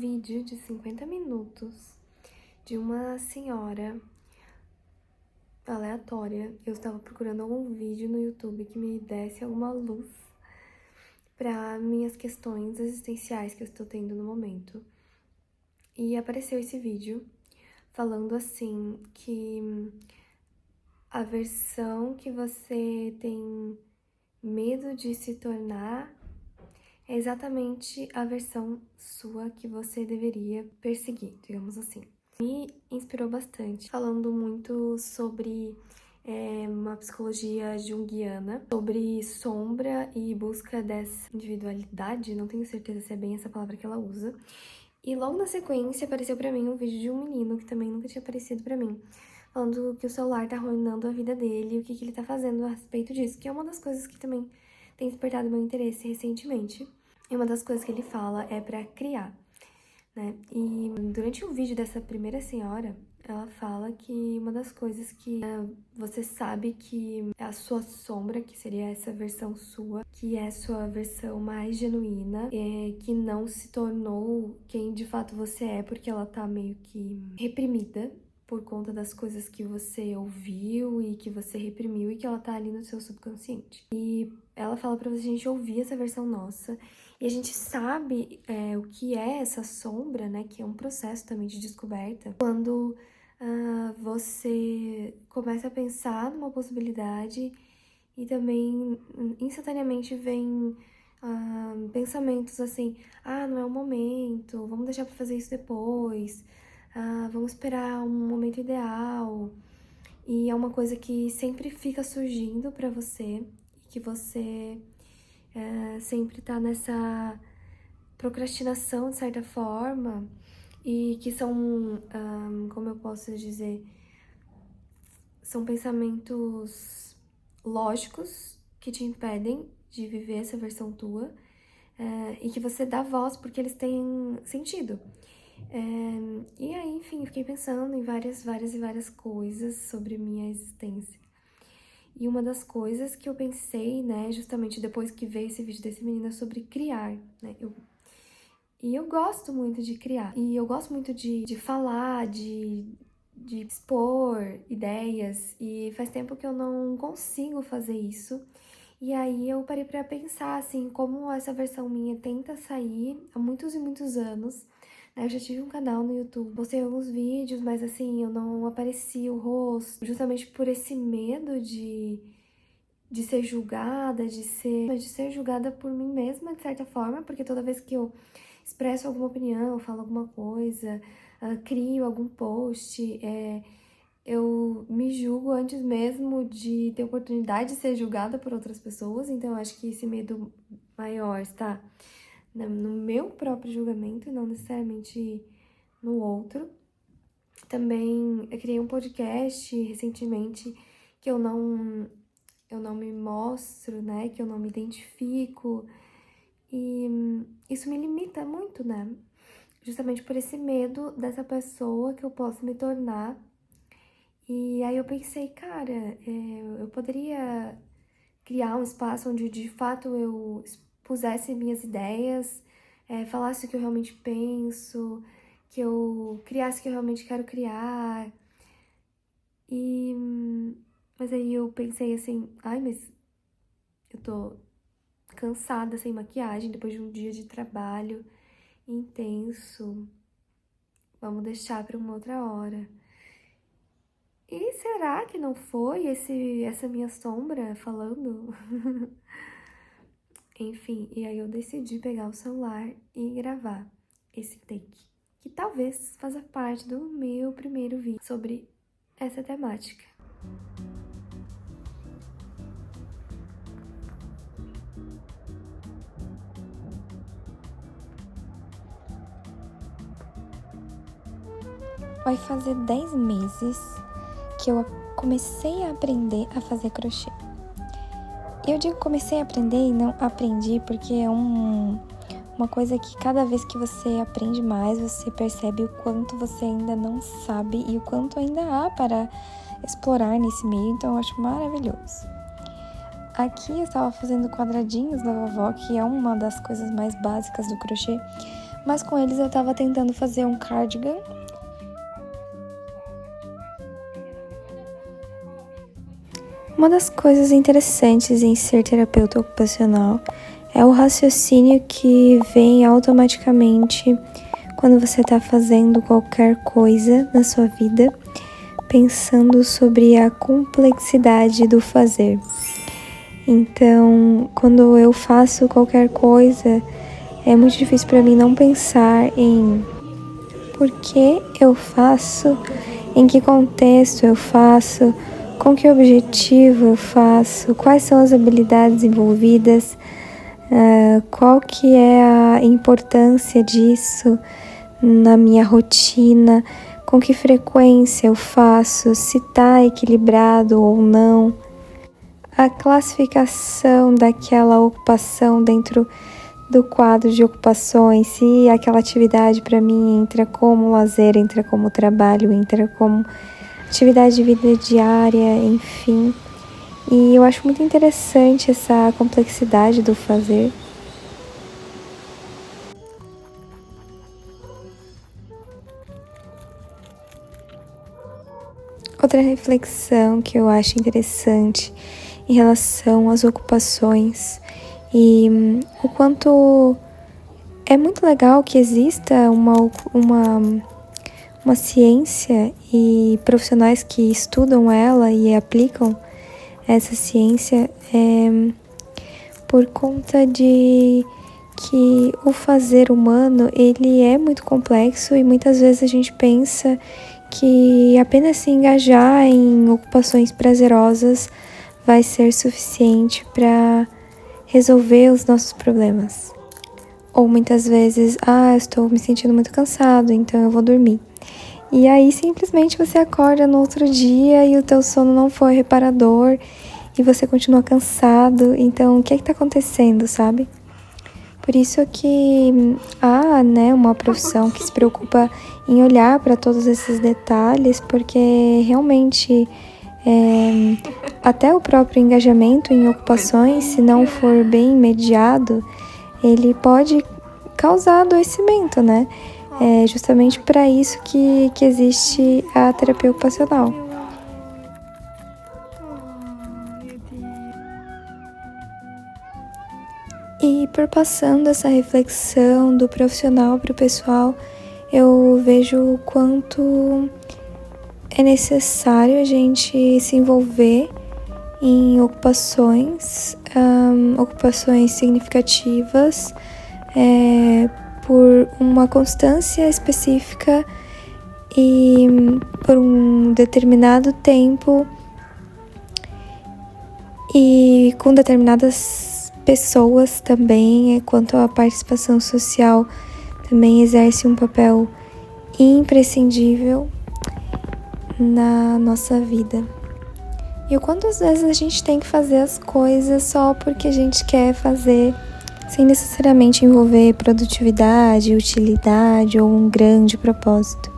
vídeo de 50 minutos de uma senhora aleatória. Eu estava procurando algum vídeo no YouTube que me desse alguma luz para minhas questões existenciais que eu estou tendo no momento. E apareceu esse vídeo falando assim que a versão que você tem medo de se tornar é exatamente a versão sua que você deveria perseguir, digamos assim. Me inspirou bastante, falando muito sobre uma psicologia junguiana, sobre sombra e busca dessa individualidade, não tenho certeza se é bem essa palavra que ela usa. E logo na sequência apareceu pra mim um vídeo de um menino que também nunca tinha aparecido pra mim, falando que o celular tá arruinando a vida dele e o que ele tá fazendo a respeito disso, que é uma das coisas que também tem despertado meu interesse recentemente. E uma das coisas que ele fala é pra criar, né? E durante o vídeo dessa primeira senhora, ela fala que uma das coisas que você sabe que é a sua sombra, que seria essa versão sua, que é a sua versão mais genuína, que não se tornou quem de fato você é, porque ela tá meio que reprimida por conta das coisas que você ouviu e que você reprimiu e que ela tá ali no seu subconsciente. E ela fala pra gente ouvir essa versão nossa. E a gente sabe o que é essa sombra, né? Que é um processo também de descoberta. Quando você começa a pensar numa possibilidade e também instantaneamente vem pensamentos assim, não é o momento, vamos deixar pra fazer isso depois, vamos esperar um momento ideal. E é uma coisa que sempre fica surgindo pra você e que você sempre tá nessa procrastinação, de certa forma, e que são, como eu posso dizer, são pensamentos lógicos que te impedem de viver essa versão tua, e que você dá voz porque eles têm sentido. E aí, enfim, fiquei pensando em várias coisas sobre minha existência. E uma das coisas que eu pensei, né, justamente depois que veio esse vídeo desse menino, é sobre criar, né? E eu gosto muito de criar. E eu gosto muito de falar, de expor ideias. E faz tempo que eu não consigo fazer isso. E aí eu parei pra pensar, assim, como essa versão minha tenta sair há muitos e muitos anos. Eu já tive um canal no YouTube, postei alguns vídeos, mas assim, eu não aparecia o rosto, justamente por esse medo de ser julgada, de ser julgada por mim mesma, de certa forma, porque toda vez que eu expresso alguma opinião, falo alguma coisa, crio algum post, eu me julgo antes mesmo de ter oportunidade de ser julgada por outras pessoas, então eu acho que esse medo maior está no meu próprio julgamento e não necessariamente no outro. Também eu criei um podcast recentemente que eu não me mostro, né, que eu não me identifico, e isso me limita muito, né, justamente por esse medo dessa pessoa que eu posso me tornar. E aí eu pensei, cara, eu poderia criar um espaço onde de fato eu expusesse minhas ideias, falasse o que eu realmente penso, que eu criasse o que eu realmente quero criar. Mas aí eu pensei assim, mas eu tô cansada sem maquiagem depois de um dia de trabalho intenso, vamos deixar pra uma outra hora. E será que não foi essa minha sombra falando? Enfim, e aí eu decidi pegar o celular e gravar esse take, que talvez faça parte do meu primeiro vídeo sobre essa temática. Vai fazer 10 meses que eu comecei a aprender a fazer crochê. Eu digo comecei a aprender e não aprendi porque é uma coisa que cada vez que você aprende mais, você percebe o quanto você ainda não sabe e o quanto ainda há para explorar nesse meio, então eu acho maravilhoso. Aqui eu estava fazendo quadradinhos da vovó, que é uma das coisas mais básicas do crochê, mas com eles eu tava tentando fazer um cardigan. Uma das coisas interessantes em ser terapeuta ocupacional é o raciocínio que vem automaticamente quando você está fazendo qualquer coisa na sua vida, pensando sobre a complexidade do fazer. Então, quando eu faço qualquer coisa, é muito difícil para mim não pensar em por que eu faço, em que contexto eu faço, com que objetivo eu faço, quais são as habilidades envolvidas, qual que é a importância disso na minha rotina, com que frequência eu faço, se está equilibrado ou não, a classificação daquela ocupação dentro do quadro de ocupações, se aquela atividade para mim entra como lazer, entra como trabalho, entra como atividade de vida diária, enfim. E eu acho muito interessante essa complexidade do fazer. Outra reflexão que eu acho interessante em relação às ocupações e o quanto é muito legal que exista uma ciência e profissionais que estudam ela e aplicam essa ciência por conta de que o fazer humano ele é muito complexo e muitas vezes a gente pensa que apenas se engajar em ocupações prazerosas vai ser suficiente para resolver os nossos problemas. Ou muitas vezes, eu estou me sentindo muito cansado, então eu vou dormir. E aí simplesmente você acorda no outro dia e o teu sono não foi reparador e você continua cansado. Então, o que está acontecendo, sabe? Por isso que há, uma profissão que se preocupa em olhar para todos esses detalhes, porque realmente até o próprio engajamento em ocupações, se não for bem mediado, ele pode causar adoecimento, né? É justamente para isso que existe a terapia ocupacional. E por passando essa reflexão do profissional para o pessoal, eu vejo o quanto é necessário a gente se envolver em ocupações significativas, por uma constância específica e por um determinado tempo e com determinadas pessoas também, quanto à participação social também exerce um papel imprescindível na nossa vida. E o quanto às vezes a gente tem que fazer as coisas só porque a gente quer fazer, sem necessariamente envolver produtividade, utilidade ou um grande propósito.